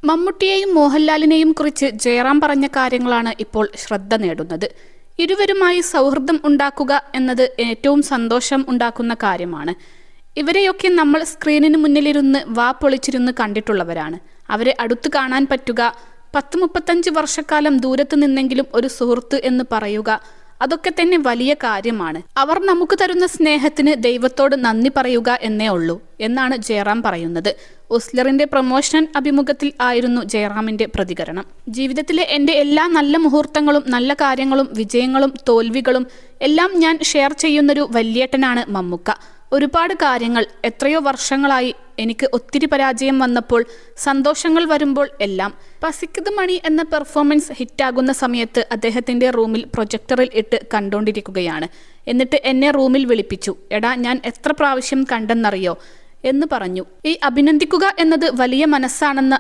മമ്മൂട്ടിയെയും മോഹൻലാലിനെയും കുറിച്ച് ജയറാം പറഞ്ഞ കാര്യങ്ങളാണ് ഇപ്പോൾ ശ്രദ്ധ നേടുന്നത്. ഇരുവരുമായി സൗഹൃദം ഉണ്ടാക്കുക എന്നത് ഏറ്റവും സന്തോഷം ഉണ്ടാക്കുന്ന കാര്യമാണ്. ഇവരെയൊക്കെ നമ്മൾ സ്ക്രീനിന് മുന്നിലിരുന്ന് വാ പൊളിച്ചിരുന്ന് കണ്ടിട്ടുള്ളവരാണ്. അവരെ അടുത്തു കാണാൻ പറ്റുക, 10-35 വർഷക്കാലം ദൂരത്ത് നിന്നെങ്കിലും ഒരു സുഹൃത്ത് എന്ന് പറയുക, അതൊക്കെ തന്നെ വലിയ കാര്യമാണ്. അവർ നമുക്ക് തരുന്ന സ്നേഹത്തിന് ദൈവത്തോട് നന്ദി പറയുക എന്നേ ഉള്ളൂ എന്നാണ് ജയറാം പറയുന്നത്. ഓസ്ലറിന്റെ പ്രൊമോഷൻ അഭിമുഖത്തിൽ ആയിരുന്നു ജയറാമിന്റെ പ്രതികരണം. ജീവിതത്തിലെ എൻ്റെ എല്ലാ നല്ല മുഹൂർത്തങ്ങളും, നല്ല കാര്യങ്ങളും, വിജയങ്ങളും തോൽവികളും എല്ലാം ഞാൻ ഷെയർ ചെയ്യുന്നൊരു വല്യേട്ടനാണ് മമ്മൂക്ക. ഒരുപാട് കാര്യങ്ങൾ, എത്രയോ വർഷങ്ങളായി എനിക്ക് ഒത്തിരി പരാജയം വന്നപ്പോൾ, സന്തോഷങ്ങൾ വരുമ്പോൾ എല്ലാം. പസിക്കത് മണി എന്ന പെർഫോമൻസ് ഹിറ്റാകുന്ന സമയത്ത് അദ്ദേഹത്തിൻ്റെ റൂമിൽ പ്രൊജക്ടറിൽ ഇട്ട് കണ്ടുകൊണ്ടിരിക്കുകയാണ്. എന്നിട്ട് എന്നെ റൂമിൽ വിളിപ്പിച്ചു. എടാ, ഞാൻ എത്ര പ്രാവശ്യം കണ്ടെന്നറിയോ എന്ന് പറഞ്ഞു. ഈ അഭിനന്ദിക്കുക എന്നത് വലിയ മനസ്സാണെന്ന്